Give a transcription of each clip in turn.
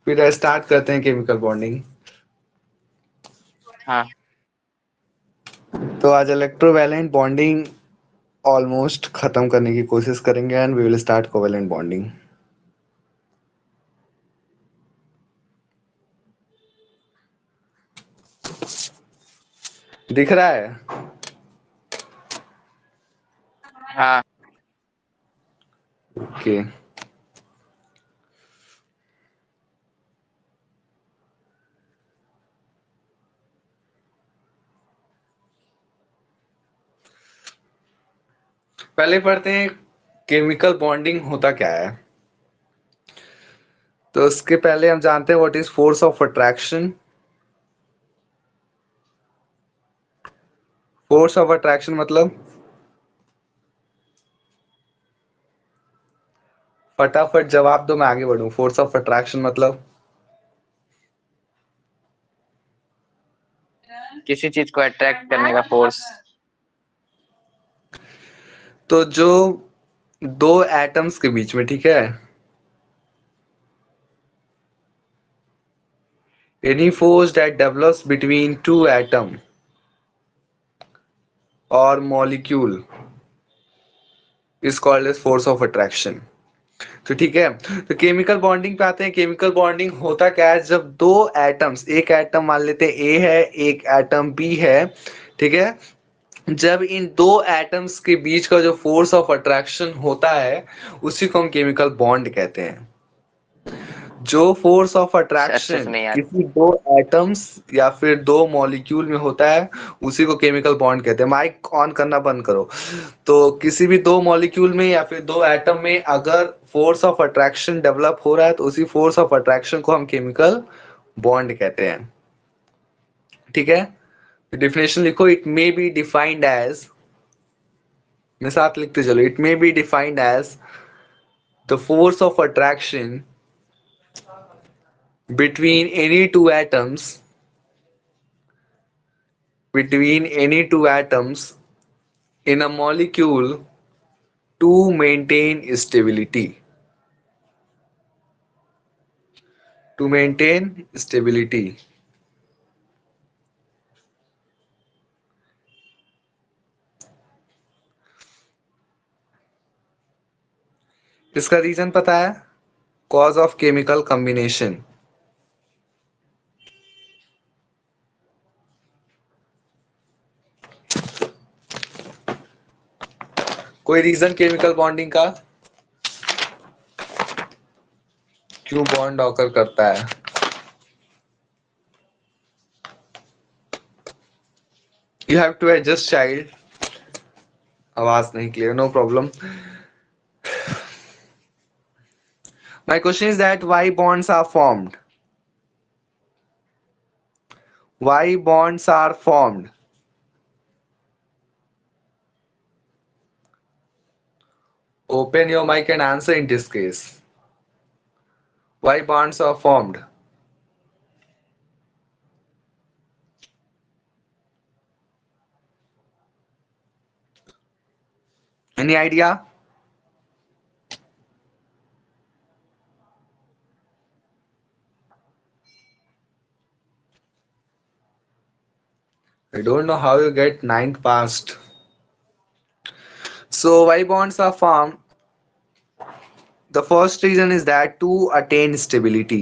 फिर स्टार्ट करते हैं केमिकल बॉन्डिंग। हाँ। तो आज इलेक्ट्रोवैलेंट बॉन्डिंग ऑलमोस्ट खत्म करने की कोशिश करेंगे and we will start covalent bonding. दिख रहा है? हाँ। ओके। पहले पढ़ते हैं केमिकल बॉन्डिंग होता क्या है। तो उसके पहले हम जानते हैं what is force of attraction. Force of attraction मतलब, फटाफट जवाब दो, मैं आगे बढ़ूं। फोर्स ऑफ अट्रैक्शन मतलब किसी चीज को अट्रैक्ट करने का फोर्स। तो जो दो एटम्स के बीच में, ठीक है, any force that develops between two atom और molecule is called as force of attraction. तो ठीक है, तो केमिकल बॉन्डिंग पे आते हैं। केमिकल बॉन्डिंग होता क्या है, जब दो एटम्स, एक एटम मान लेते हैं ए है, एक एटम बी है, ठीक है, जब इन दो एटम्स के बीच का जो फोर्स ऑफ अट्रैक्शन होता है उसी को हम केमिकल बॉन्ड कहते हैं। जो फोर्स ऑफ अच्छे से अट्रैक्शन नहीं यार। किसी दो एटम्स या फिर दो मॉलिक्यूल में होता है उसी को केमिकल बॉन्ड कहते हैं। माइक ऑन करना बंद करो। तो किसी भी दो मॉलिक्यूल में या फिर दो एटम में अगर फोर्स ऑफ अट्रैक्शन डेवलप हो रहा है तो उसी फोर्स ऑफ अट्रैक्शन को हम केमिकल बॉन्ड कहते हैं। ठीक है, डिफिनेशन लिखो। It may be defined as, मेरे साथ लिखते चलो, it may be defined as the force of attraction between any two atoms between any two atoms in a molecule to maintain stability, to maintain stability। इसका reason पता है? Cause of chemical combination. कोई reason chemical bonding का, क्यों bond occur करता है? You have to adjust child, आवाज नहीं clear, no problem. My question is that why bonds are formed, why bonds are formed. Open your mic and answer in this case. Why bonds are formed? Any idea? I don't know how you get ninth passed. So why bonds are formed? The first reason is that to attain stability.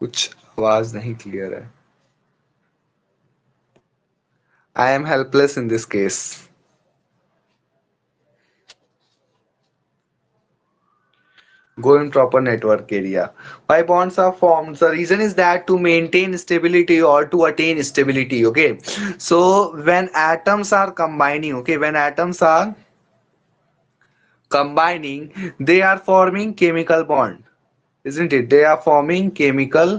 कुछ आवाज नहीं clear है। I am helpless in this case. Go in proper network area. Why bonds are formed? The reason is that to maintain stability or to attain stability. Okay. So when atoms are combining, okay, when atoms are combining, they are forming chemical bond, isn't it? They are forming chemical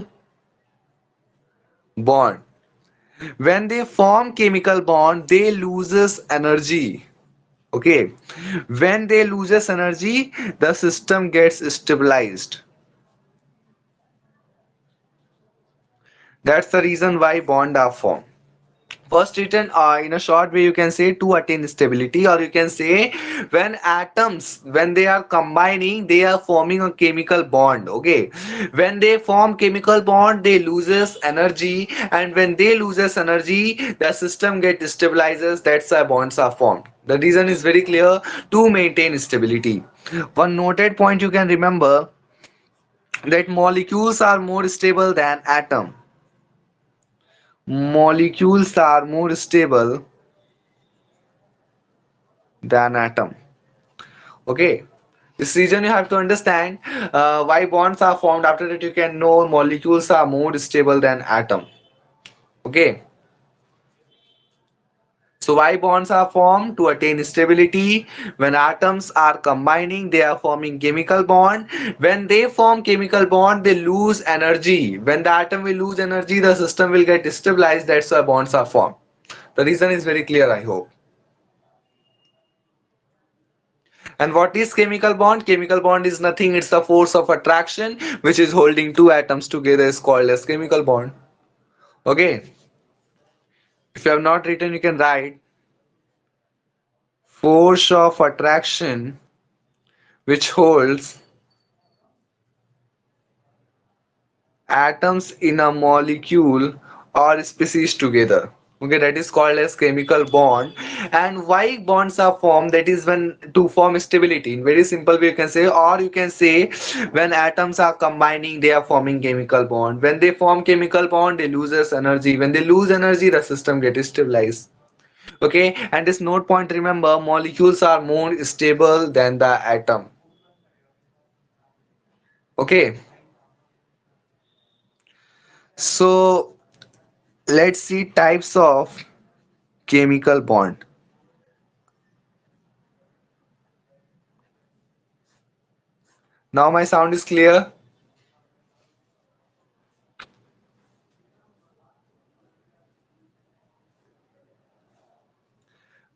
bond. When they form chemical bond, they loses energy. Okay. When they loses energy, the system gets stabilized. That's the reason why bond are formed. First written in a short way, you can say to attain stability, or you can say when atoms, when they are combining, they are forming a chemical bond. Okay, when they form chemical bond, they loses energy, and when they loses energy, the system get destabilizes. That's why bonds are formed. The reason is very clear: to maintain stability. One noted point you can remember, that molecules are more stable than atom. Molecules are more stable than atom. Okay, this reason you have to understand why bonds are formed. After that you can know molecules are more stable than atom. Okay, so why bonds are formed? To attain stability. When atoms are combining, they are forming chemical bond. When they form chemical bond, they lose energy. When the atom will lose energy, the system will get destabilized. That's why bonds are formed. The reason is very clear, I hope. And what is chemical bond? Chemical bond is nothing, it's the force of attraction which is holding two atoms together, is called as chemical bond. Okay, if you have not written, you can write force of attraction which holds atoms in a molecule or species together. Okay, that is called as chemical bond. And why bonds are formed? That is when to form stability. In very simple way, you can say, or you can say, when atoms are combining, they are forming chemical bond. When they form chemical bond, they loses energy. When they lose energy, the system gets stabilized. Okay, and this note point, remember, molecules are more stable than the atom. Okay, so let's see types of chemical bond. Now my sound is clear.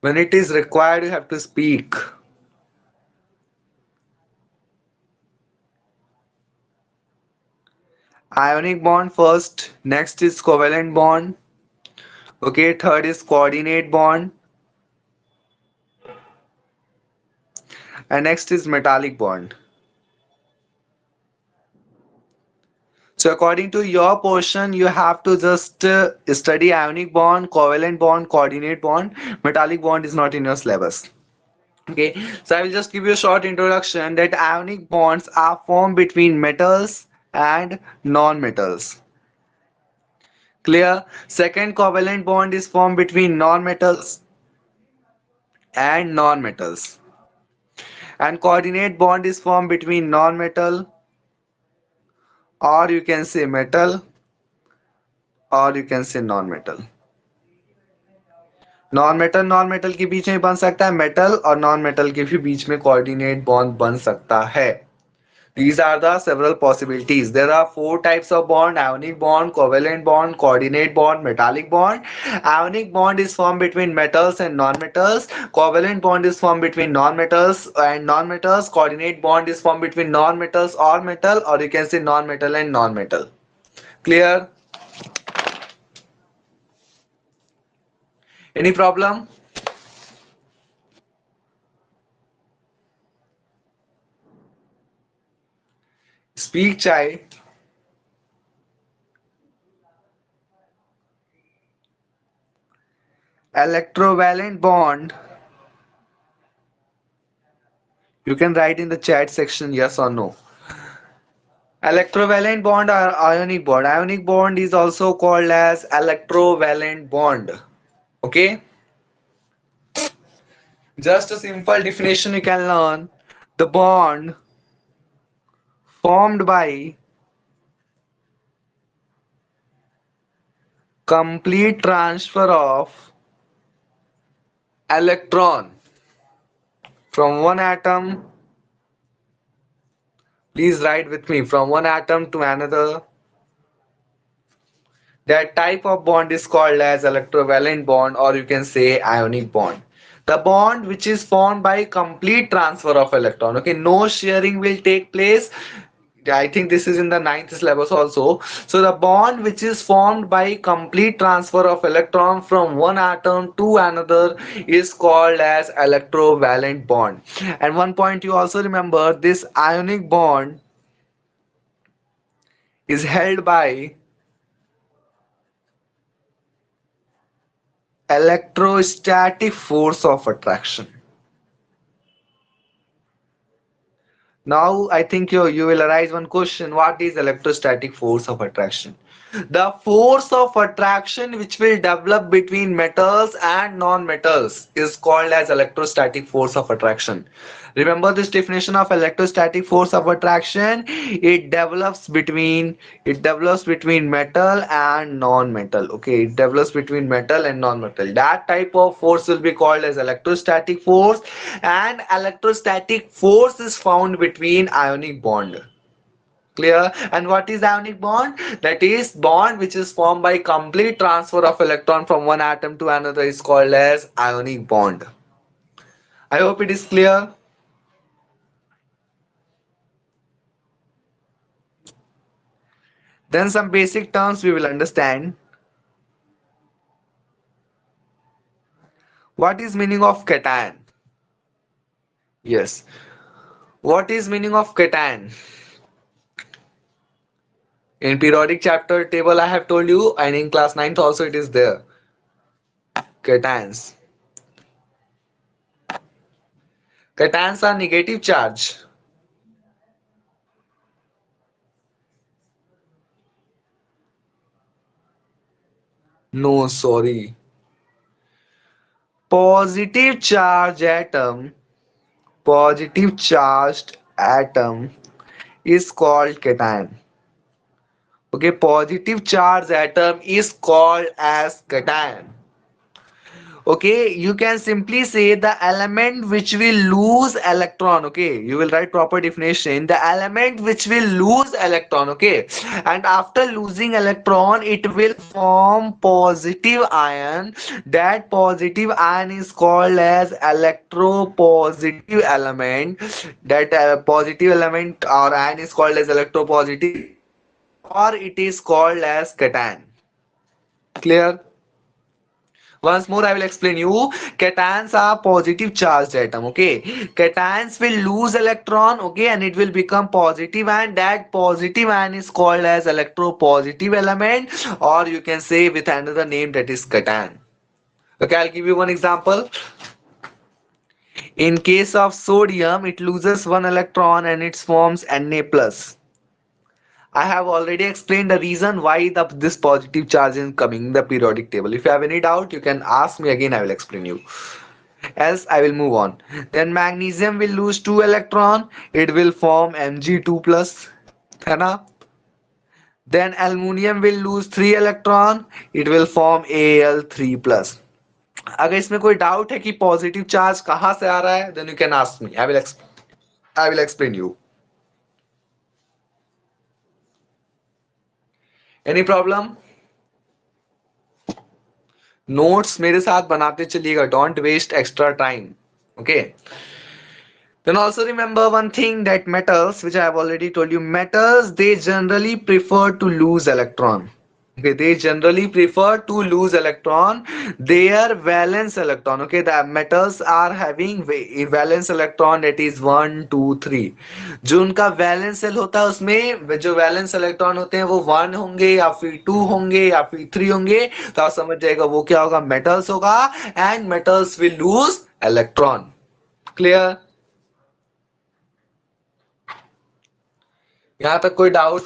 When it is required, you have to speak. Ionic bond first, next is covalent bond. Okay, third is coordinate bond, and next is metallic bond. So according to your portion, you have to just study ionic bond, covalent bond, coordinate bond. Metallic bond is not in your syllabus. Okay, so I will just give you a short introduction that ionic bonds are formed between metals and non-metals. Clear? Second, covalent bond is formed between non-metals and non-metals. And coordinate bond is formed between non-metal, or you can say metal, or you can say non-metal. Non metal के बीच में बन सकता है metal, और non metal के भी बीच में coordinate bond बन सकता है. These are the several possibilities. There are four types of bond: ionic bond, covalent bond, coordinate bond, metallic bond. Ionic bond is formed between metals and non-metals. Covalent bond is formed between non-metals and non-metals. Coordinate bond is formed between non-metals or metal, or you can say non-metal and non-metal. Clear? Any problem? Speak, chai. Electrovalent bond. You can write in the chat section yes or no. Electrovalent bond or ionic bond. Ionic bond is also called as electrovalent bond. Okay. Just a simple definition you can learn. The bond formed by complete transfer of electron from one atom. Please write with me, from one atom to another. That type of bond is called as electrovalent bond, or you can say ionic bond. The bond which is formed by complete transfer of electron. Okay, no sharing will take place. I think this is in the ninth syllabus also. So the bond which is formed by complete transfer of electron from one atom to another is called as electrovalent bond. And one point you also remember, this ionic bond is held by electrostatic force of attraction. Now I think you will arise one question. What is electrostatic force of attraction? The force of attraction which will develop between metals and non-metals is called as electrostatic force of attraction. Remember this definition of electrostatic force of attraction? It develops between metal and non-metal. Okay, it develops between metal and non-metal. That type of force will be called as electrostatic force, and electrostatic force is found between ionic bond. Clear? And what is ionic bond? That is bond which is formed by complete transfer of electron from one atom to another is called as ionic bond. I hope it is clear. Then some basic terms we will understand. What is meaning of cation? Yes. What is meaning of cation? In periodic chapter table I have told you, and in class 9th also it is there. Cations. Cations are negative charge. No, sorry. Positive charge atom. Positive charged atom is called cation. Okay, positive charge atom is called as cation. Okay, you can simply say the element which will lose electron. Okay, you will write proper definition. The element which will lose electron. Okay, and after losing electron it will form positive ion. That positive ion is called as electropositive element. That positive element or ion is called as electropositive, or it is called as cation. Clear? Once more, I will explain you. Cations are positive charged atom. Okay, cations will lose electron. Okay, and it will become positive, and that positive ion is called as electropositive element, or you can say with another name, that is cation. Okay, I'll give you one example. In case of sodium, it loses one electron and it forms Na plus. I have already explained the reason why this positive charge is coming in the periodic table. If you have any doubt, you can ask me again. I will explain you. Else I will move on. Then magnesium will lose 2 electron. It will form Mg2 plus. है ना? Then aluminium will lose 3 electron. It will form Al3 plus. अगर इसमें कोई doubt है कि positive charge कहां से आ रहा है, then you can ask me. I will explain you. Any problem? Notes मेरे साथ बनाते चलिएगा. Don't waste extra time. Okay. Then also remember one thing, that metals, which I have already told you, metals, they generally prefer to lose electron. Okay, they generally prefer to lose electron. Their valence electron. Okay, the metals are having valence electron, that is 1, 2, 3. जो उनका valence shell होता है उसमें जो valence electron होते हैं वो 1 होंगे या फिर 2 होंगे या फिर 3 होंगे, तो आप समझ जाएगा वो क्या होगा, मेटल्स होगा. And metals will lose electron. Clear? यहाँ तक कोई डाउट?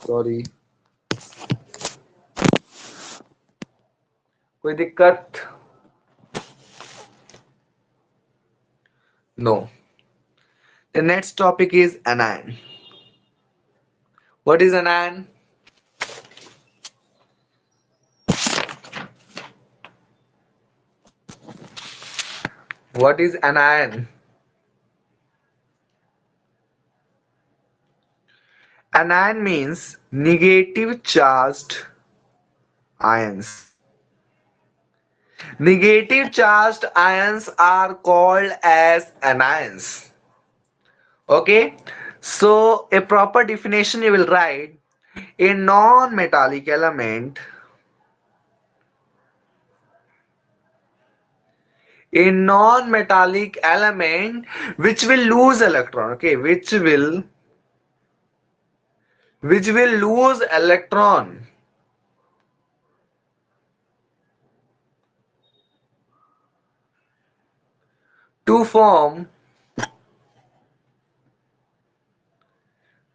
सॉरी, कोई दिक्कत? No. The next topic is anion. What is anion? What is anion? Anion means negative charged ions. Negative charged ions are called as anions. Okay. So a proper definition you will write: a non-metallic element, a non-metallic element which will lose electron, okay, which will lose electron to form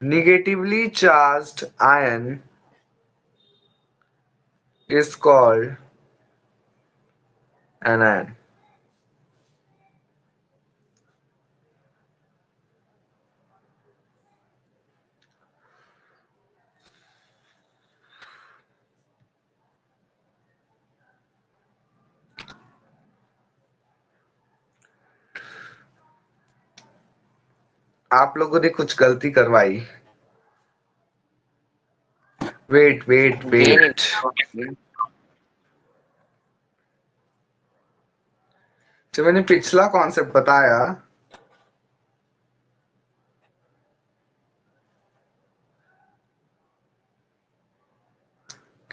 negatively charged ion is called anion. आप लोगों ने कुछ गलती करवाई। Wait wait gain wait, electron. जो मैंने पिछला concept बताया,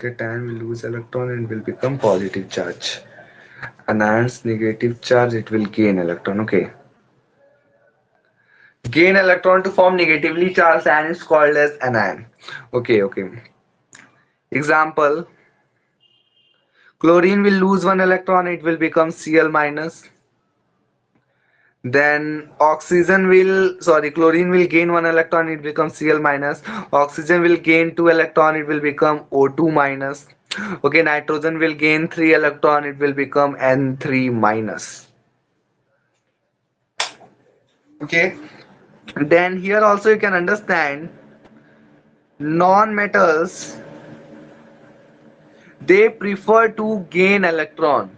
cation will lose electron and will become positive charge. Anion's negative charge, it will gain electron. Okay. Gain electron to form negatively charged ion is called as anion. Okay, okay. Example: chlorine will lose one electron, it will become Cl minus. Then chlorine will gain one electron, it becomes Cl minus. Oxygen will gain two electron, it will become O2 minus. Okay, nitrogen will gain three electron, it will become N3 minus. Okay, then here also you can understand non-metals, they prefer to gain electron.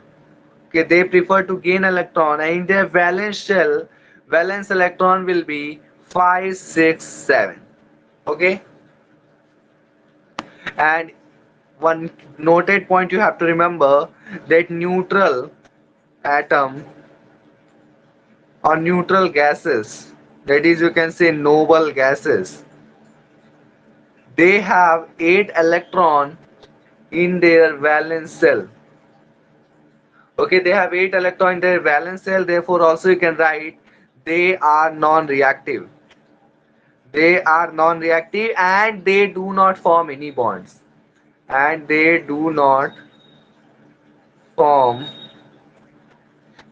Okay, they prefer to gain electron, and in their valence shell, valence electron will be 5, 6, 7. Okay, and one noted point you have to remember, that neutral atom or neutral gases, that is, you can say noble gases, they have 8 electron in their valence shell. Okay, they have 8 electron in their valence shell, therefore also you can write they are non-reactive. They are non-reactive and they do not form any bonds. And they do not form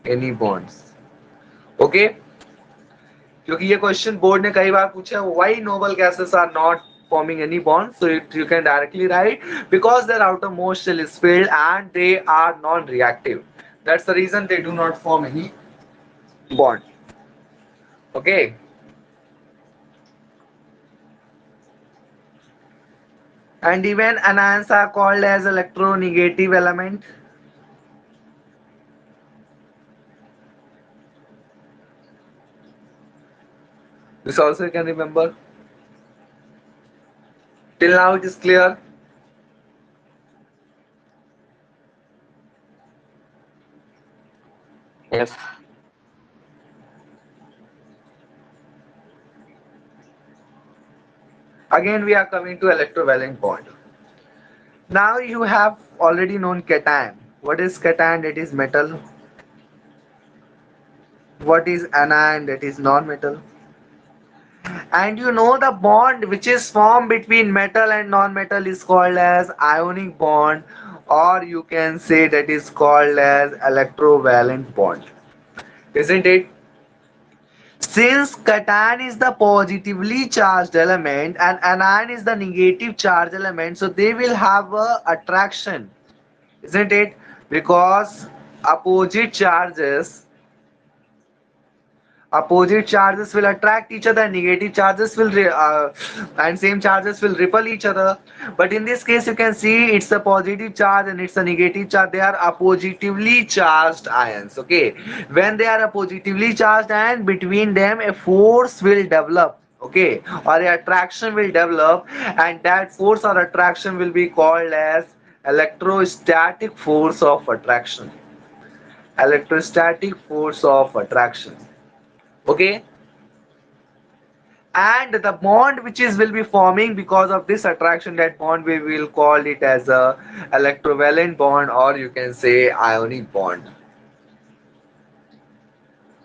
any bonds. Okay? क्योंकि ये question board ने कई बार पूछा, why noble gases are not forming any bond, so you can directly write because their outermost shell is filled and they are non-reactive. That's the reason they do not form any bond. Okay, and even anions are called as electronegative element. This also you can remember. Till now it is clear. Yes. Again we are coming to electrovalent bond. Now you have already known cation. What is cation? That is metal. What is anion? That is non-metal. And you know the bond which is formed between metal and non-metal is called as ionic bond, or you can say that is called as electrovalent bond. Isn't it? Since cation is the positively charged element and anion is the negative charged element, so they will have a attraction, isn't it? Because opposite charges opposite charges will attract each other, and negative charges will and same charges will repel each other. But in this case you can see it's a positive charge and it's a negative charge, they are oppositively charged ions. Okay, when they are positively charged and between them a force will develop, okay, or a attraction will develop, and that force or attraction will be called as electrostatic force of attraction. Electrostatic force of attraction. Okay, and the bond which is will be forming because of this attraction, that bond we will call it as a electrovalent bond, or you can say ionic bond.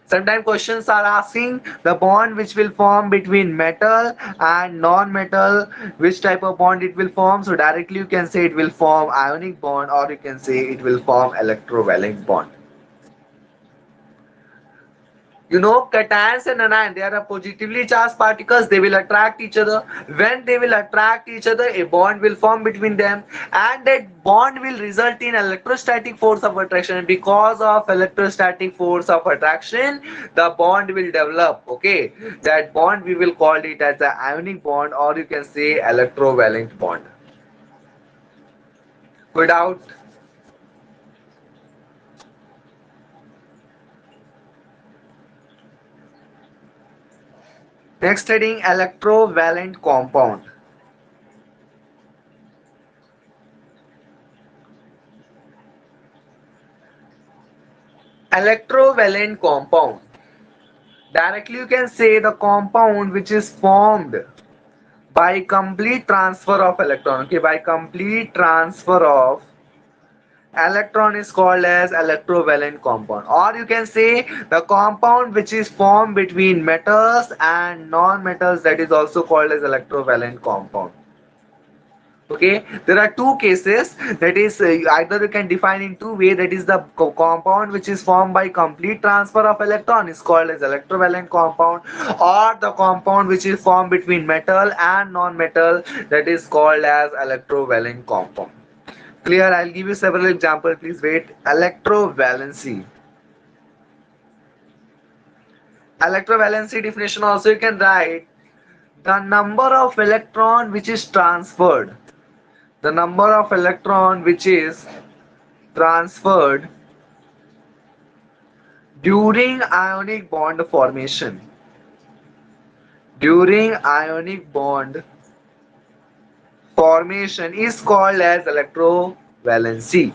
Sometimes questions are asking the bond which will form between metal and non-metal, which type of bond it will form. So directly you can say it will form ionic bond, or you can say it will form electrovalent bond. You know, cations and anion, they are positively charged particles. They will attract each other. When they will attract each other, a bond will form between them, and that bond will result in electrostatic force of attraction. Because of electrostatic force of attraction, the bond will develop. Okay, that bond we will call it as the ionic bond, or you can say electrovalent bond. Without next heading, electrovalent compound. Electrovalent compound. Directly you can say the compound which is formed by complete transfer of electron. Okay, by complete transfer of electron is called as electrovalent compound, or you can say the compound which is formed between metals and non-metals, that is also called as electrovalent compound. Okay, there are two cases, that is either you can define in two way, that is the compound which is formed by complete transfer of electron is called as electrovalent compound, or the compound which is formed between metal and non-metal, that is called as electrovalent compound. Clear? I'll give you several examples, please wait. Electrovalency definition also you can write: the number of electron which is transferred, the number of electron which is transferred during ionic bond formation, during ionic bond formation is called as electrovalency.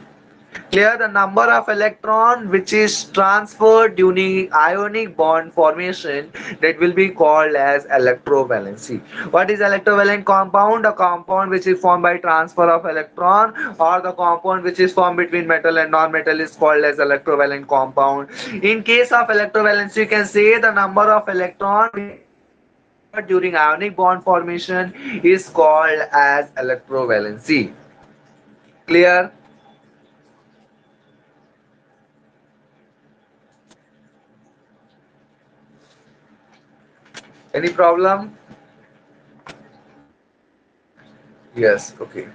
Clear? The number of electron which is transferred during ionic bond formation, that will be called as electrovalency. What is electrovalent compound? A compound which is formed by transfer of electron, or the compound which is formed between metal and non-metal is called as electrovalent compound. In case of electrovalency, you can say the number of electron during ionic bond formation is called as electrovalency. Clear? Any problem? Yes, okay.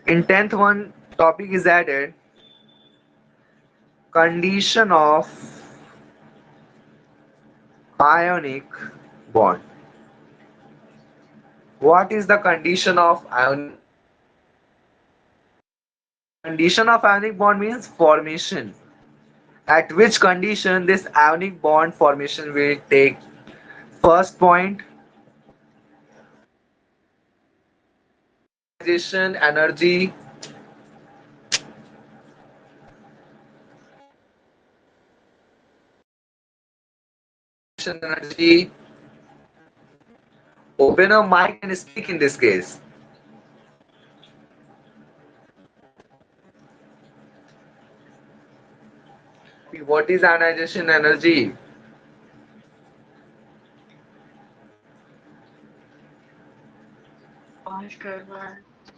In 10th one topic is added: condition of ionic bond. What is the condition of ionic? Condition of ionic bond means formation. At which condition this ionic bond formation will take? First point, ionization energy. Energy. Open a mic and speak in this case. What is ionization energy?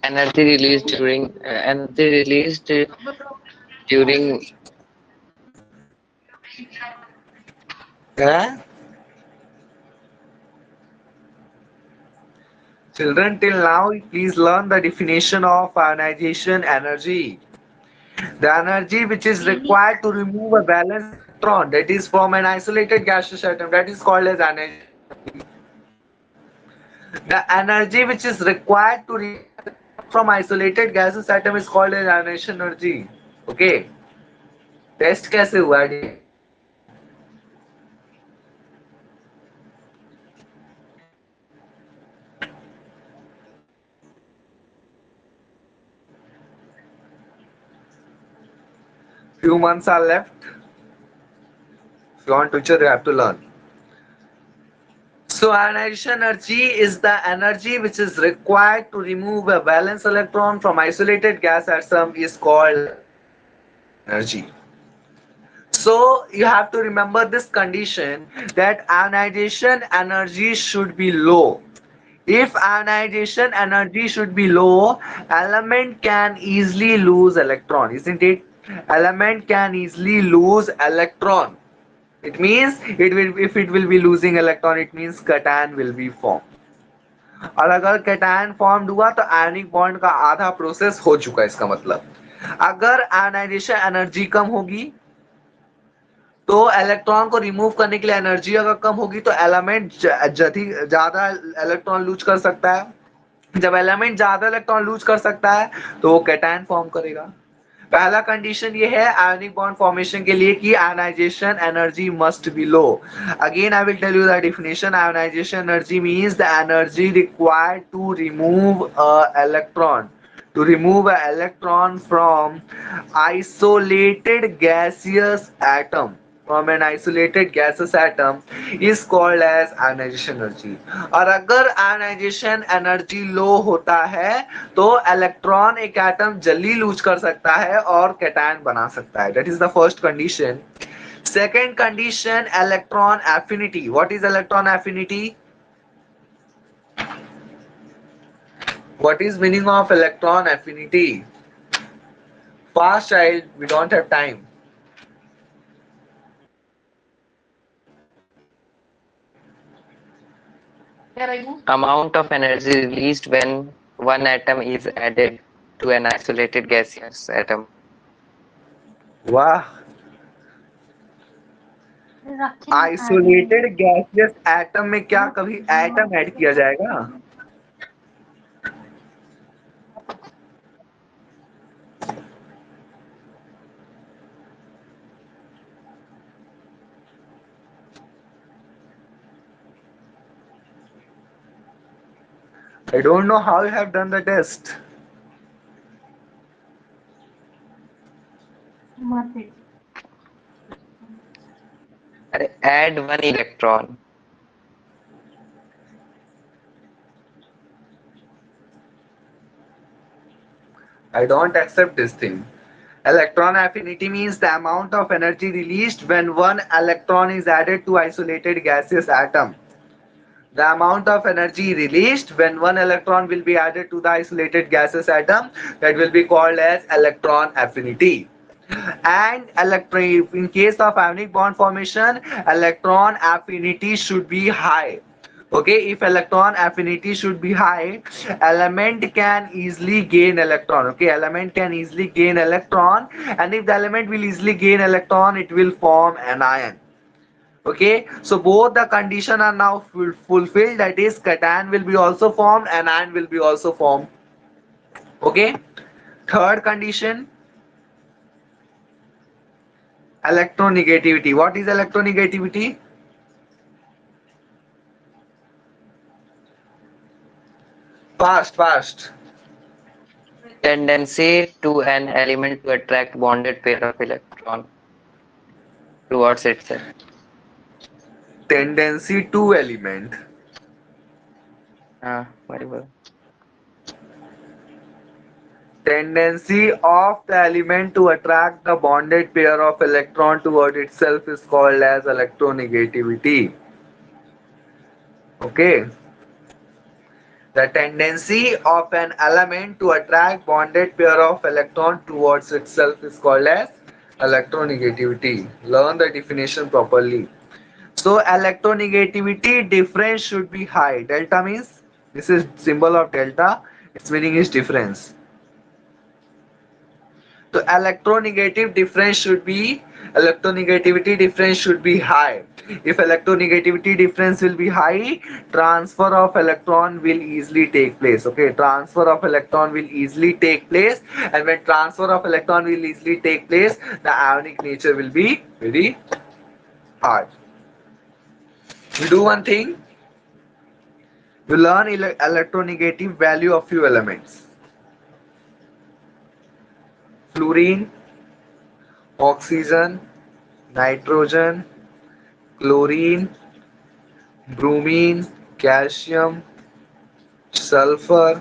energy released during Yeah? Children, till now, please learn the definition of ionization energy. The energy which is required to remove a valence electron, that is from an isolated gaseous atom, that is called as ionization. The energy which is required to remove from isolated gaseous atom is called as ionization energy. Okay. Test कैसे हुआ? Few months are left. If you want to teacher, you have to learn. So ionization energy is the energy which is required to remove a valence electron from isolated gas atom is called ionization energy. So you have to remember this condition that ionization energy should be low. If ionization energy should be low, element can easily lose electron, isn't it? Element can easily lose electron. It means it will, if it will be losing electron, it means cation will be formed. और अगर cation formed हुआ तो ionic bond का आधा process हो चुका है, इसका मतलब अगर आयनाइजेशन एनर्जी कम होगी तो इलेक्ट्रॉन को रिमूव करने के लिए एनर्जी अगर कम होगी तो एलिमेंट ज्यादा इलेक्ट्रॉन लूज कर सकता है। जब एलिमेंट ज्यादा इलेक्ट्रॉन लूज कर सकता है तो वो कैटायन फॉर्म करेगा। पहला कंडीशन ये है आयनिक बॉन्ड फॉर्मेशन के लिए कि ionisation energy must be low. Again I will tell you the definition. Ionisation energy means the energy required to remove a electron, to remove an electron from isolated gaseous atom, from an isolated gaseous atom is called as ionization energy। और अगर ionization energy लो होता है तो electron एक atom जल्दी loose कर सकता है और कैटायन बना सकता है। That is the first condition. Second condition electron affinity. What is electron affinity? What is meaning of electron affinity? Fast child, we don't have time. Amount of energy released when one atom is added to an isolated gaseous atom. वाह, isolated gaseous atom में क्या कभी atom add किया जाएगा? I don't know how you have done the test. Add one electron. I don't accept this thing. Electron affinity means the amount of energy released when one electron is added to isolated gaseous atom. The amount of energy released when one electron will be added to the isolated gaseous atom, that will be called as electron affinity. And in case of ionic bond formation, electron affinity should be high. Okay, if electron affinity should be high, element can easily gain electron. Okay, element can easily gain electron, and if the element will easily gain electron, it will form an ion. Okay, so both the condition are now fulfilled, that is cation will be also formed and ion will be also formed. Okay, third condition, electronegativity. What is electronegativity? Fast. Tendency to an element to attract bonded pair of electron towards itself. Tendency to element. Very well. Tendency of the element to attract the bonded pair of electron toward itself is called as electronegativity. Okay. The tendency of an element to attract bonded pair of electron towards itself is called as electronegativity. Learn the definition properly. So electronegativity difference should be high. Delta means, this is symbol of delta. Its meaning is difference. So electronegativity difference should be high. If electronegativity difference will be high, transfer of electron will easily take place. Okay, transfer of electron will easily take place, and when transfer of electron will easily take place, the ionic nature will be very hard. We do one thing. You learn electronegative value of few elements: fluorine, oxygen, nitrogen, chlorine, bromine, calcium, sulphur,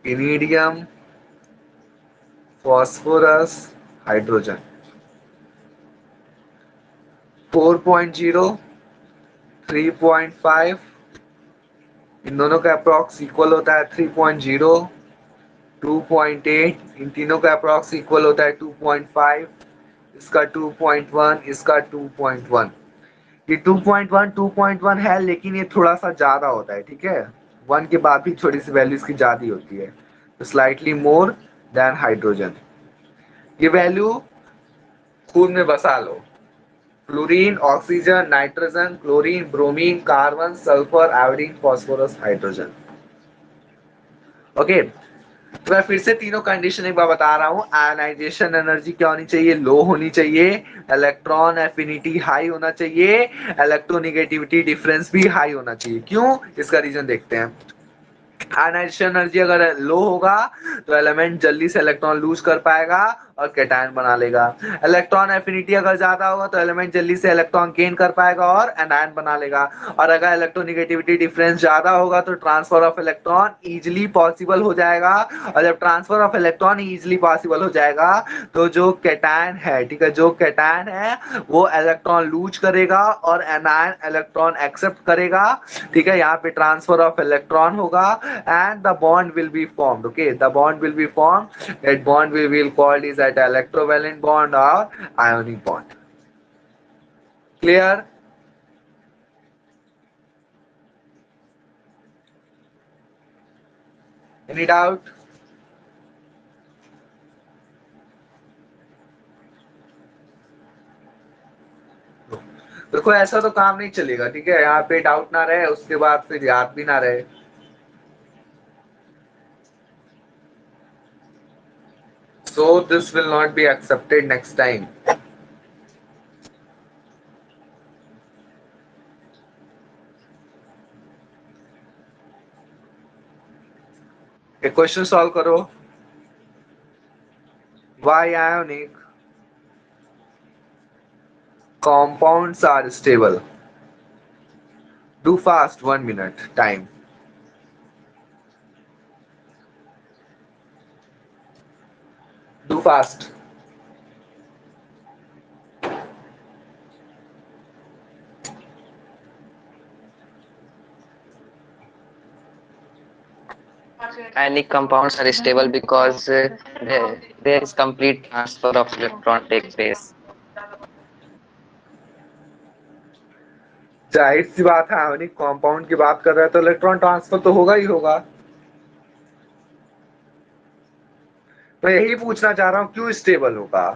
iridium, phosphorus, hydrogen. 4.0, 3.5, इन दोनों का approx equal होता है 3.0, 2.8, इन तीनों का approx equal होता है 2.5, इसका 2.1, इसका 2.1। ये 2.1 2.1 है, लेकिन ये थोड़ा सा ज्यादा होता है, ठीक है। 1 के बाद भी थोड़ी सी वैल्यू इसकी ज्यादा होती है, तो स्लाइटली मोर देन हाइड्रोजन। ये वैल्यू खून में बसा लो। Fluorine, oxygen, nitrogen, chlorine, bromine, carbon, sulphur, iodine, phosphorus, hydrogen. Okay, तो मैं फिर से तीनों कंडीशन एक बार बता रहा हूँ। आयनाइजेशन एनर्जी क्या होनी चाहिए? लो होनी चाहिए। इलेक्ट्रॉन एफिनिटी हाई होना चाहिए। इलेक्ट्रोनिगेटिविटी डिफरेंस भी हाई होना चाहिए। क्यों? इसका रीजन देखते हैं। आयनाइजेशन एनर्जी अगर लो होगा तो एलिमेंट जल्दी से इलेक्ट्रॉन लूज कर पाएगा और कैटायन बना लेगा। इलेक्ट्रॉन एफिनिटी अगर ज्यादा होगा तो एलिमेंट जल्दी से इलेक्ट्रॉन गेन कर पाएगा और एनायन बना लेगा। और अगर इलेक्ट्रोनिगेटिविटी डिफरेंस ज्यादा होगा तो transfer of electron easily possible हो जाएगा। और जब transfer of electron easily possible हो जाएगा तो जो कैटायन है, ठीक है, जो कैटायन है वो इलेक्ट्रॉन लूज करेगा और एनायन इलेक्ट्रॉन एक्सेप्ट करेगा। ठीक है, यहाँ पे ट्रांसफर ऑफ इलेक्ट्रॉन होगा and the bond will be formed. Okay, the bond will be formed. That bond we will call is at electrovalent bond or ionic bond. Clear? Any doubt? देखो ऐसा तो काम नहीं चलेगा, ठीक है। यहाँ पे डाउट ना रहे, उसके बाद फिर याद भी ना रहे। So this will not be accepted next time. एक क्वेश्चन सॉल्व करो। Why ionic compounds are stable? Do fast, 1 minute time. Do fast. Ionic compounds are stable because there is complete transfer of electron take place. जाहिर सी बात है, ionic compound की बात कर रहे हैं तो इलेक्ट्रॉन ट्रांसफर तो होगा ही होगा। मैं यही पूछना चाह रहा हूं, क्यों स्टेबल होगा?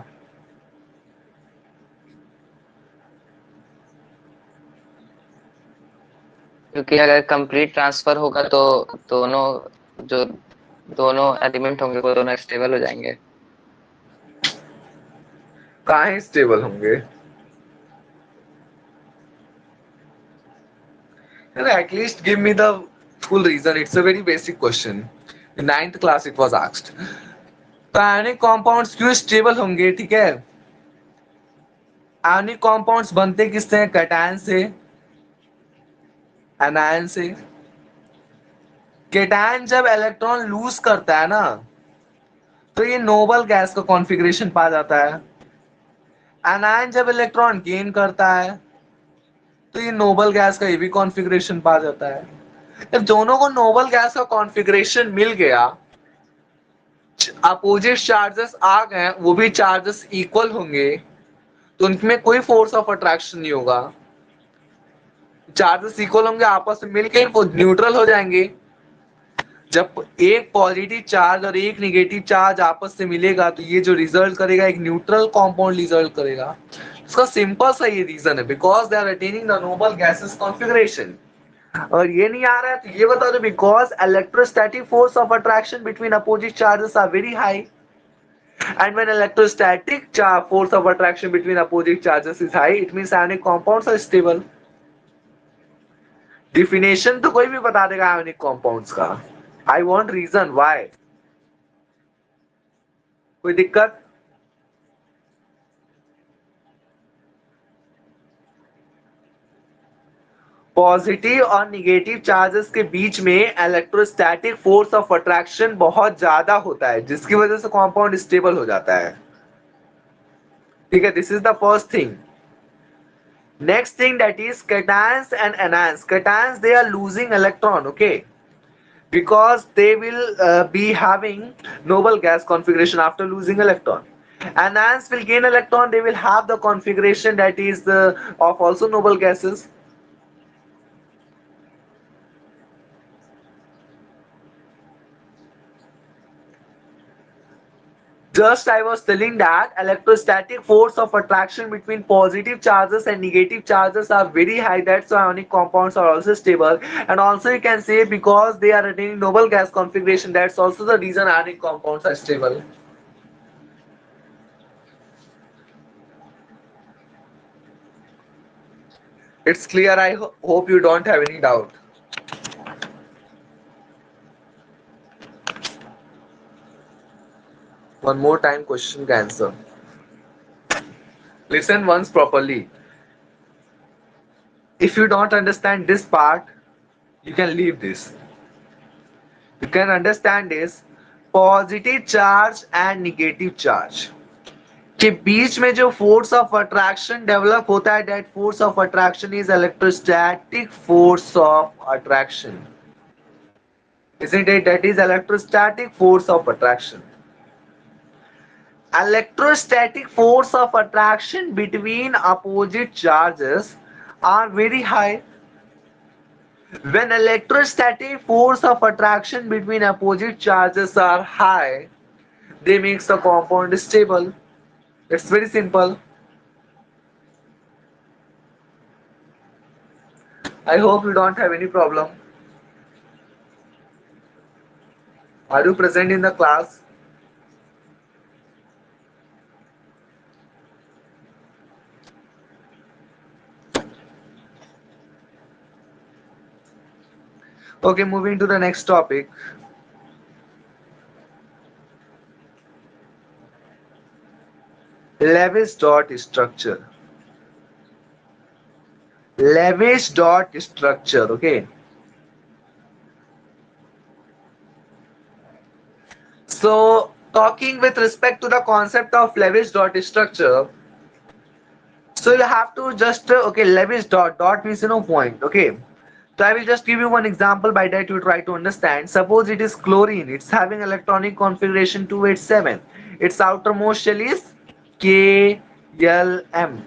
क्योंकि अगर कंप्लीट ट्रांसफर होगा तो दोनों जो दोनों एलिमेंट होंगे वो दोनों स्टेबल हो जाएंगे। काहे स्टेबल होंगे? At least give me the full reason. It's a very basic question. In 9th class it was asked. तो आयनिक कॉम्पाउंड्स क्यों स्टेबल होंगे? ठीक है, आयनिक कॉम्पाउंड्स बनते किससे हैं? कैटायन से, एनायन से। कैटायन जब इलेक्ट्रॉन लूज करता है ना तो ये नोबल गैस का कॉन्फ़िगरेशन पा जाता है। एनायन जब इलेक्ट्रॉन गेन करता है तो ये नोबल गैस का ये भी कॉन्फ़िगरेशन पा जाता है। जब दोनों को नोबल गैस का कॉन्फ़िगरेशन मिल गया, अपोजिट चार्जेस आ गए, वो भी चार्जेस इक्वल होंगे, तो उनमें कोई फोर्स ऑफ अट्रैक्शन नहीं होगा। चार्जेस इक्वल होंगे, आपस में मिलकर वो न्यूट्रल हो जाएंगे। जब एक पॉजिटिव चार्ज और एक निगेटिव चार्ज आपस से मिलेगा तो ये जो रिजल्ट करेगा एक न्यूट्रल कंपाउंड रिजल्ट करेगा। इसका सिंपल सा ये रीजन है, because they are attaining the noble gases configuration. और ये नहीं आ रहा है तो ये बता दो, because electrostatic force of attraction between opposite charges are very high, and when electrostatic force of attraction between opposite charges is high, it means ionic compounds are stable. Definition तो कोई भी बता देगा आयोनिक कंपाउंड्स का। I want reason why. कोई दिक्कत? Positive और negative charges के बीच में इलेक्ट्रोस्टैटिक फोर्स ऑफ अट्रैक्शन बहुत ज्यादा होता है, जिसकी वजह से कंपाउंड स्टेबल हो जाता है। ठीक है, this is the first thing. Next thing that is cations and anions. Cations, they are losing electron, okay, because they will be having noble gas configuration after losing electron. Anions will gain electron, they will have the configuration that is of also noble gases. Just I was telling that electrostatic force of attraction between positive charges and negative charges are very high. That's why ionic compounds are also stable. And also you can say because they are attaining noble gas configuration, that's also the reason ionic compounds are stable. It's clear. I hope you don't have any doubt. One more time question can answer. Listen once properly. If you don't understand this part, you can leave this. You can understand this positive charge and negative charge के बीच में जो force of attraction develop होता है, that force of attraction is electrostatic force of attraction, isn't it? That is electrostatic force of attraction. Electrostatic force of attraction between opposite charges are very high. When electrostatic force of attraction between opposite charges are high, they makes the compound stable. It's very simple. I hope you don't have any problem. Are you present in the class? Okay, moving to the next topic. Lewis dot structure. Lewis dot structure. Okay. So, talking with respect to the concept of Lewis dot structure, so you have to just okay, Lewis dot means point. Okay. So I will just give you one example by that you try to understand. Suppose it is chlorine. It's having electronic configuration 287. Its outermost shell is KLM.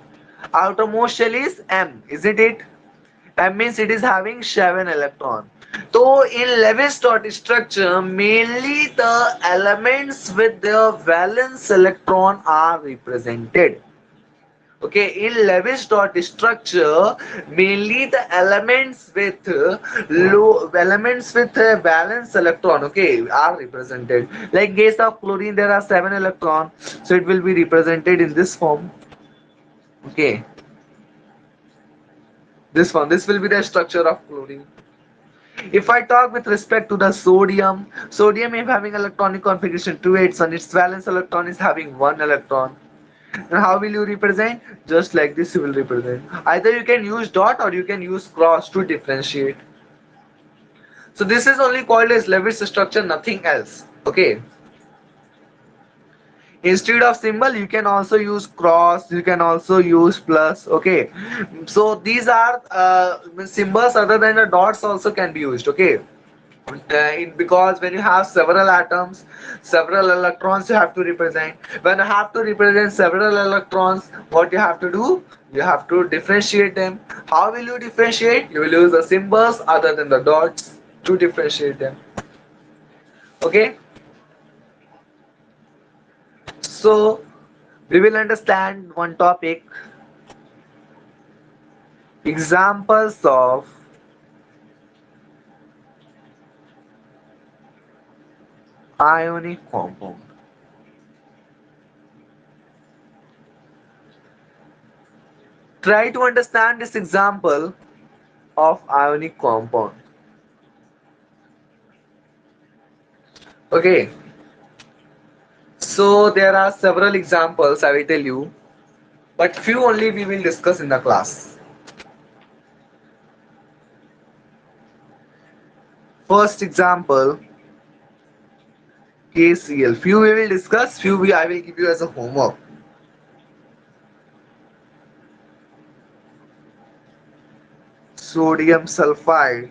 Outermost shell is M, isn't it? M means it is having 7 electron. So in Lewis dot structure, mainly the elements with their valence electron are represented. Okay, in Lewis dot structure, mainly the elements with valence electron, okay, are represented. Like case of chlorine, there are 7 electron, so it will be represented in this form. Okay, this one, this will be the structure of chlorine. If I talk with respect to the sodium, sodium is having electronic configuration 2 8, and its valence electron is having 1 electron. And how will you represent? Just like this you will represent. Either you can use dot or you can use cross to differentiate. So this is only called as Lewis structure, nothing else. Okay. Instead of symbol, you can also use cross, you can also use plus. Okay. So these are symbols other than the dots also can be used. Okay. Because when you have several atoms, several electrons you have to represent. When you have to represent several electrons, what you have to do, you have to differentiate them. How will you differentiate? You will use the symbols other than the dots to differentiate them. Okay, so we will understand one topic, examples of ionic compound. Try to understand this example of ionic compound. Okay, so there are several examples I will tell you, but few only we will discuss in the class. First example, KCl. Few we will discuss, few I will give you as a homework. Sodium sulfide,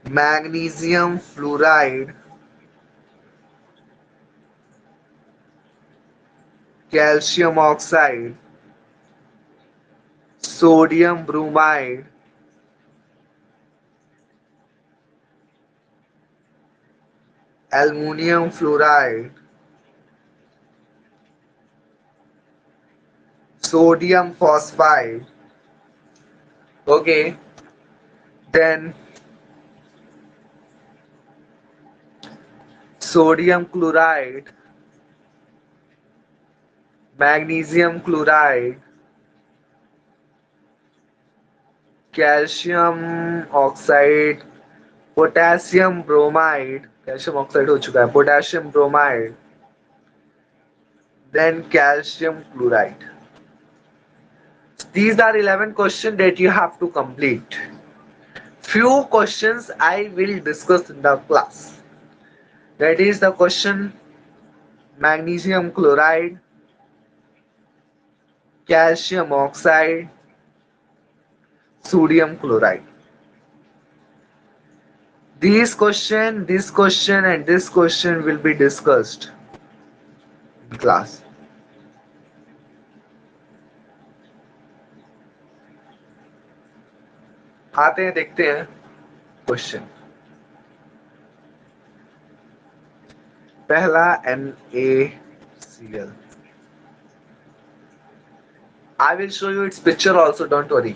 magnesium fluoride, calcium oxide, sodium bromide, aluminum fluoride, sodium phosphide. Okay, then sodium chloride, magnesium chloride, calcium oxide, potassium bromide, calcium oxide हो चुका है, potassium bromide, then calcium chloride. These are 11 questions that you have to complete. Few questions I will discuss in the class. That is the question magnesium chloride, calcium oxide, sodium chloride. This question and this question will be discussed in class. आते हैं देखते हैं question. पहला NaCl. I will show you its picture also, don't worry.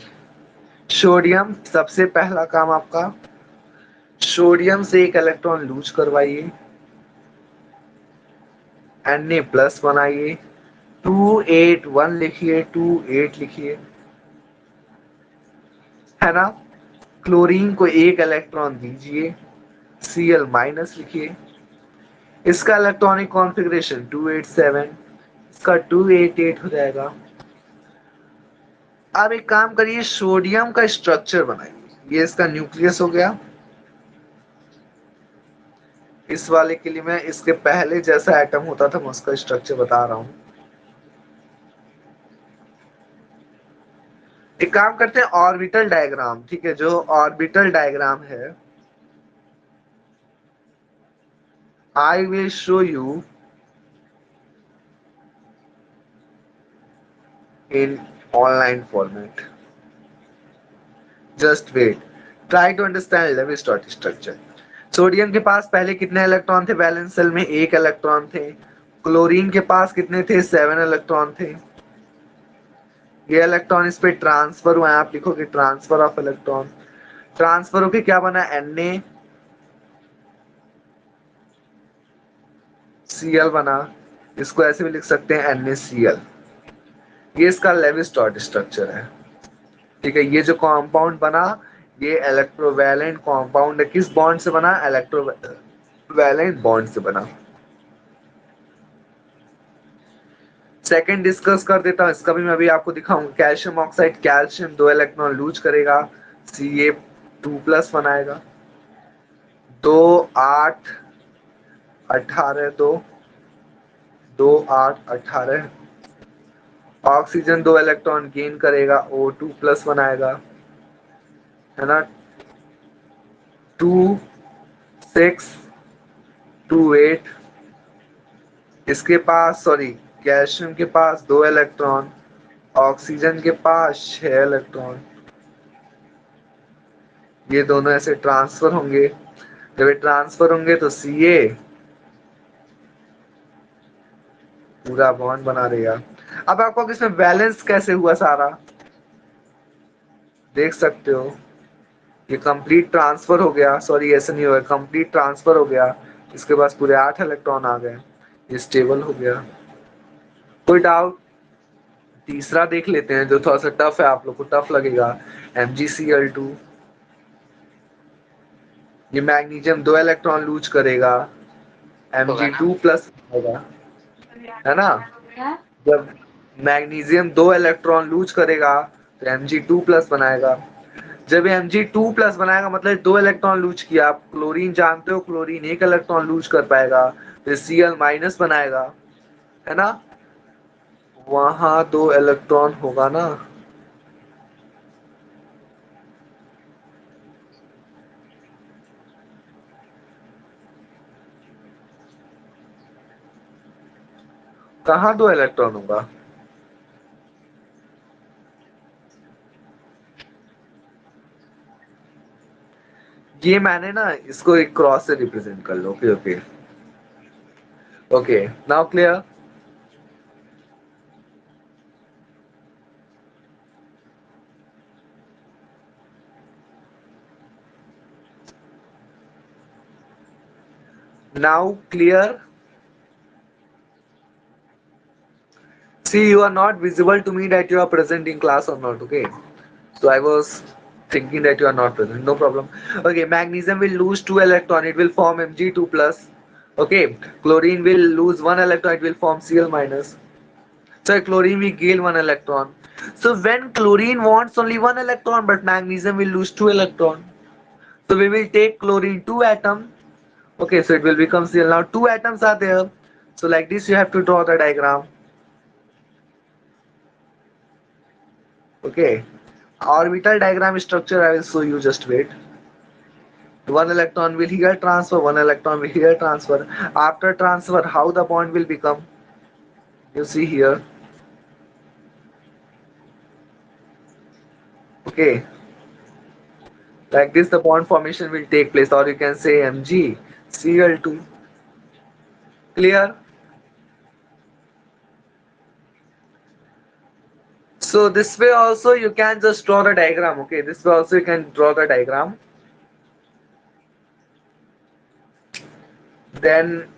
Sodium, सबसे पहला काम आपका sodium से एक इलेक्ट्रॉन लूज करवाइए, Na प्लस बनाइए, 281 लिखिए, 28 लिखिए, है ना. क्लोरीन को एक इलेक्ट्रॉन दीजिए, Cl माइनस लिखिए. इसका इलेक्ट्रॉनिक कॉन्फ़िगरेशन 287, इसका 288 हो जाएगा. अब एक काम करिए, सोडियम का स्ट्रक्चर बनाइए. ये इसका न्यूक्लियस हो गया. इस वाले के लिए मैं इसके पहले जैसा एटम होता था मैं उसका स्ट्रक्चर बता रहा हूं. एक काम करते हैं, ऑर्बिटल डायग्राम. ठीक है, जो ऑर्बिटल डायग्राम है I will show you in online format. Just wait, try to understand Lewis structure. Sodium के पास पहले कितने इलेक्ट्रॉन थे वैलेंस शेल में? एक इलेक्ट्रॉन थे. क्लोरीन के पास कितने थे? 7 इलेक्ट्रॉन थे. ये इलेक्ट्रॉन इस पे ट्रांसफर हुआ है, आप लिखोगे ट्रांसफर ऑफ इलेक्ट्रॉन. ट्रांसफर होके क्या बना? NaCl बना. इसको ऐसे भी लिख सकते हैं NaCl. ये इसका लेविस स्ट्रक्चर है. ठीक है, ये जो कंपाउंड बना ये इलेक्ट्रोवैलेंट कंपाउंड है. किस बॉन्ड से बना? इलेक्ट्रोवैलेंट बॉन्ड से बना. सेकंड डिस्कस कर देता हूं, इसका भी मैं अभी आपको दिखाऊंगा. Calcium oxide, calcium 2 electron lose करेगा, Ca2 प्लस बनाएगा. 2 8 18 2 2 8 18. ऑक्सीजन 2 इलेक्ट्रॉन गेन करेगा, O2 प्लस बनाएगा, है ना. 2 6 2 8. इसके पास सॉरी कैल्शियम के पास 2 इलेक्ट्रॉन, ऑक्सीजन के पास 6 इलेक्ट्रॉन. ये दोनों ऐसे ट्रांसफर होंगे. जब ये ट्रांसफर होंगे तो Ca पूरा बॉन्ड बना देगा. अब आपको इसमें बैलेंस कैसे हुआ सारा देख सकते हो. ये कंप्लीट ट्रांसफर हो गया, सॉरी ऐसा नहीं हुआ, कंप्लीट ट्रांसफर हो गया. इसके पास पूरे 8 इलेक्ट्रॉन आ गए. ये स्टेबल हो गया. कोई डाउट? तीसरा देख लेते हैं जो थोड़ा सा टफ है, आप लोग को टफ लगेगा. MgCl2. ये मैग्नीशियम 2 इलेक्ट्रॉन लूज करेगा, Mg2 प्लस होगा, है ना. जब मैग्नीशियम 2 इलेक्ट्रॉन लूज करेगा तो Mg2+ बनाएगा। जब ये Mg2+ बनाएगा मतलब दो इलेक्ट्रॉन लूज किया। आप क्लोरीन जानते हो, क्लोरीन एक इलेक्ट्रॉन लूज कर पाएगा, फिर Cl- बनाएगा, है ना। वहां दो इलेक्ट्रॉन होगा ना। कहाँ दो इलेक्ट्रॉन होगा? ये मैंने ना इसको एक क्रॉस से रिप्रेजेंट कर लो। Okay okay okay, now clear. Now clear. See, you are not visible to me that you are present in class or not. Okay. So I was thinking that you are not present. No problem. Okay. Magnesium will lose two electron. It will form Mg2 plus. Okay. Chlorine will lose one electron. It will form Cl-. So chlorine will gain one electron. So when chlorine wants only one electron, but magnesium will lose two electron. So we will take chlorine two atom. Okay. So it will become Cl. Now two atoms are there. So like this, you have to draw the diagram. Okay. Orbital diagram structure I will show you, just wait. One electron will here transfer, one electron will here transfer. After transfer, how the bond will become? You see here. Okay. Like this the bond formation will take place, or you can say Mg Cl2. Clear? So this way also you can just draw the diagram. Okay. This way also you can draw the diagram. Then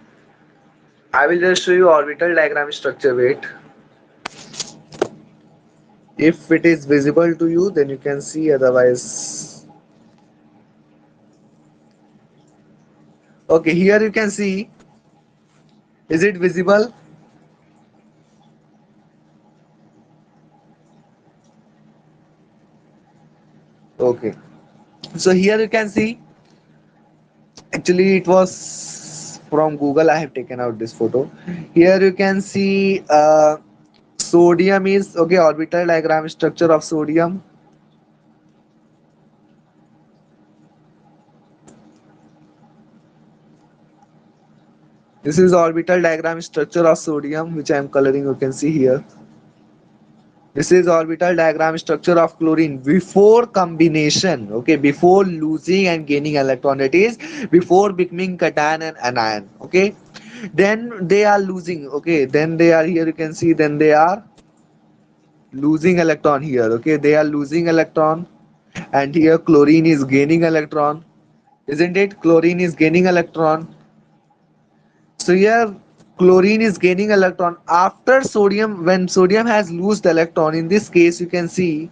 I will just show you orbital diagram structure. Wait. If it is visible to you, then you can see, otherwise. Okay, here you can see. Is it visible? Okay. So here you can see. Actually, it was from Google. I have taken out this photo. Here you can see sodium is okay. Orbital diagram structure of sodium. This is orbital diagram structure of sodium, which I am coloring. You can see here. This is orbital diagram structure of chlorine before combination. Okay, before losing and gaining electron. That is before becoming cation and anion. Okay, then they are losing. Okay, then they are here. You can see. Then they are losing electron here. Okay, they are losing electron, and here chlorine is gaining electron. Isn't it? Chlorine is gaining electron. So here chlorine is gaining electron after sodium. When sodium has lost electron, in this case you can see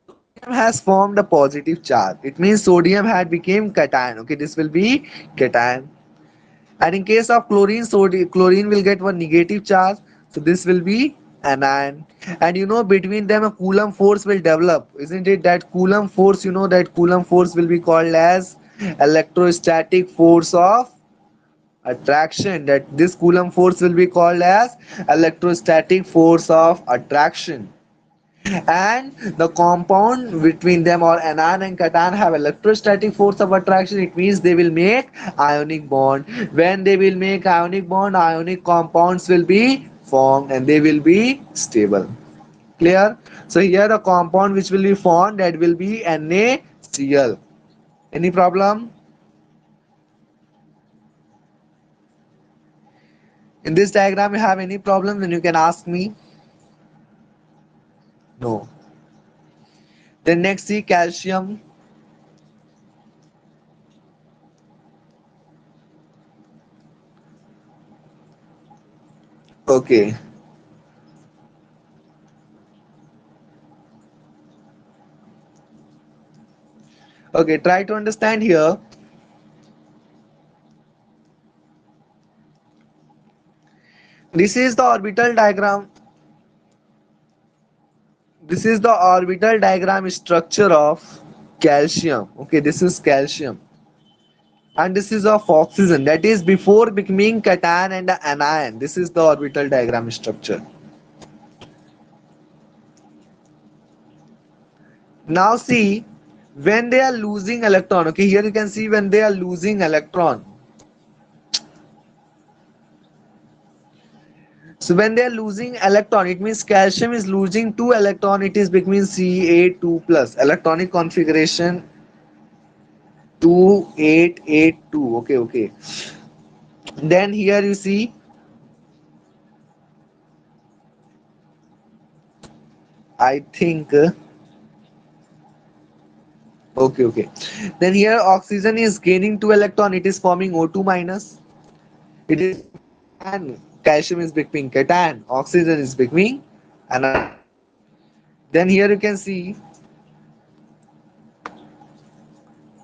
sodium has formed a positive charge. It means sodium had became cation. Okay, this will be cation. And in case of chlorine, chlorine will get one negative charge. So this will be anion. And you know, between them a Coulomb force will develop. Isn't it? That Coulomb force, you know, that Coulomb force will be called as electrostatic force of attraction. That this Coulomb force will be called as electrostatic force of attraction. And the compound between them, or anion and cation, have electrostatic force of attraction. It means they will make ionic bond. When they will make ionic bond, ionic compounds will be formed and they will be stable. Clear? So here the compound which will be formed, that will be NaCl. Any problem? In this diagram you have any problem, then you can ask me. No. Then next, see calcium. Okay. Okay, try to understand here. This is the orbital diagram. This is the orbital diagram structure of calcium. Okay, this is calcium. And this is of oxygen, that is before becoming cation and anion. This is the orbital diagram structure. Now see, when they are losing electron, okay, here you can see when they are losing electron. So when they are losing electron, it means calcium is losing two electron, it is becoming Ca2 plus. Electronic configuration 2882. Okay, okay. Then here you see, I think okay, okay. Then here oxygen is gaining two electron, it is forming O2 minus. It is and calcium is becoming cation, oxygen is becoming anion. Then here you can see,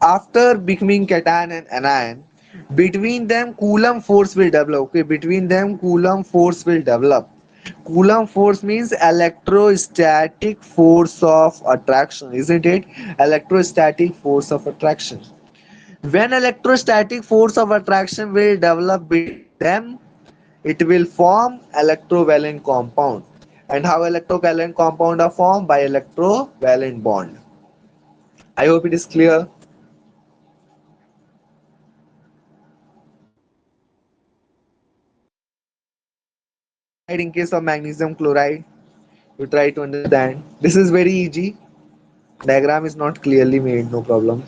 after becoming cation and anion, between them Coulomb force will develop. Okay, between them Coulomb force will develop. Coulomb force means electrostatic force of attraction, isn't it? Electrostatic force of attraction. When electrostatic force of attraction will develop between them, it will form electrovalent compound. And how electrovalent compound are formed? By electrovalent bond. I hope it is clear. Right, in case of magnesium chloride, you try to understand. This is very easy. Diagram is not clearly made, no problem.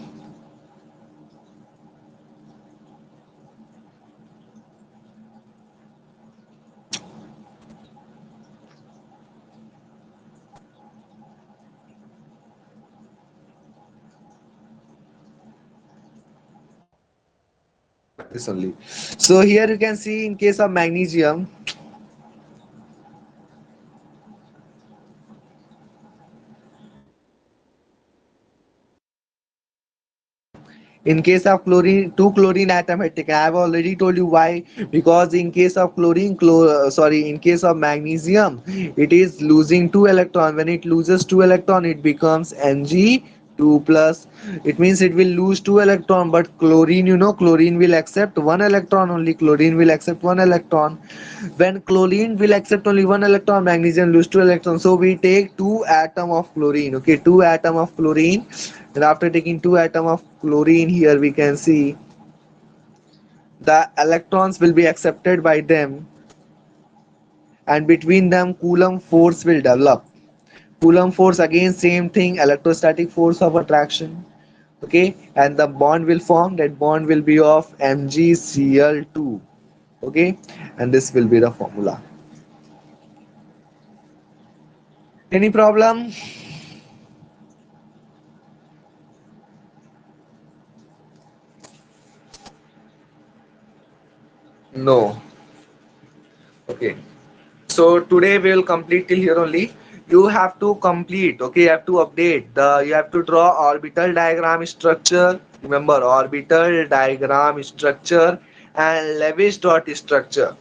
This only. So here you can see, in case of magnesium, in case of chlorine, two chlorine atom had taken. I have already told you why. Because in case of chlorine, in case of magnesium, it is losing two electron. When it loses two electron, it becomes Mg2 plus. It means it will lose two electron. But chlorine, you know, chlorine will accept one electron only. Chlorine will accept one electron. When chlorine will accept only one electron, magnesium lose two electrons. So we take two atom of chlorine. Okay, two atom of chlorine. And after taking two atom of chlorine, here we can see the electrons will be accepted by them, and between them Coulomb force will develop. Coulomb force, again same thing, electrostatic force of attraction. Okay, and the bond will form. That bond will be of MgCl2. Okay, and this will be the formula. Any problem? No. Okay. So today we will complete till here only. You have to complete, okay, you have to update you have to draw orbital diagram structure. Remember, orbital diagram structure and Lewis dot structure.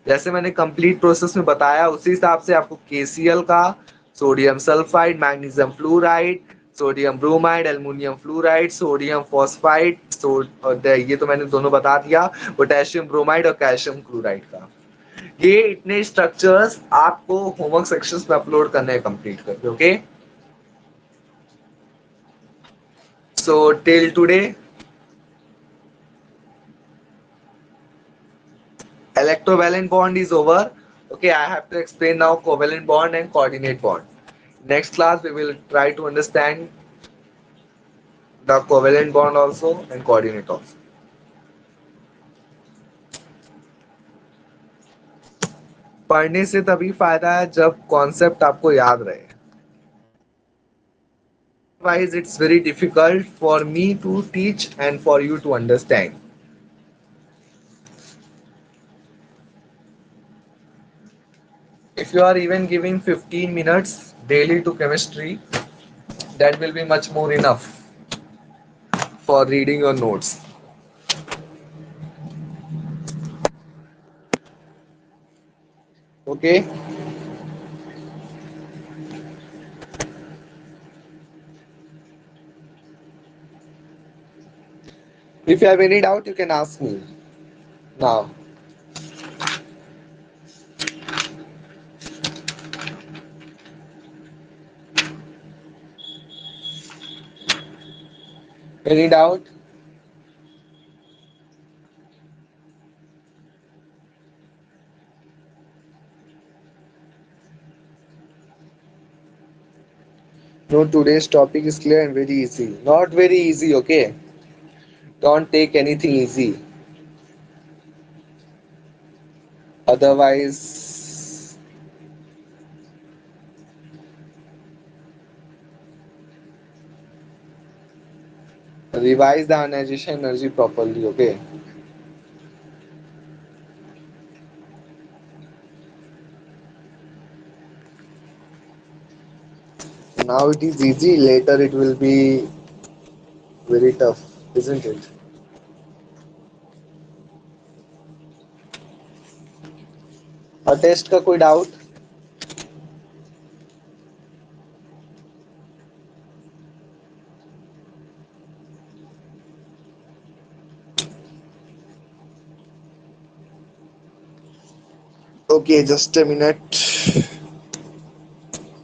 जैसे मैंने complete process में बताया, उसी हिसाब से आपको KCl का, sodium sulphide, magnesium fluoride, sodium bromide, aluminium fluoride, sodium phosphide, ये तो मैंने दोनों बता दिया, पोटेशियम ब्रोमाइड और कैल्शियम क्लोराइड का। ये इतने स्ट्रक्चर्स आपको होमवर्क सेक्शंस में अपलोड करने हैं कंप्लीट करके। Okay, so till today electrovalent bond is over. Okay, I have to explain now covalent bond and coordinate bond. Next class we will try to understand the covalent bond also and coordinate also. पढ़ने से तभी फायदा है जब concept आपको याद रहे, otherwise it's very difficult for me to teach and for you to understand. If you are even giving 15 minutes daily to chemistry, that will be much more enough for reading your notes. Okay, If you have any doubt, you can ask me now. Any doubt? No, today's topic is clear and very easy. Not very easy, okay? Don't take anything easy. Otherwise, revise the ionization energy properly, okay? Now it is easy, later it will be very tough, isn't it? और test का कोई doubt? Okay, just a minute.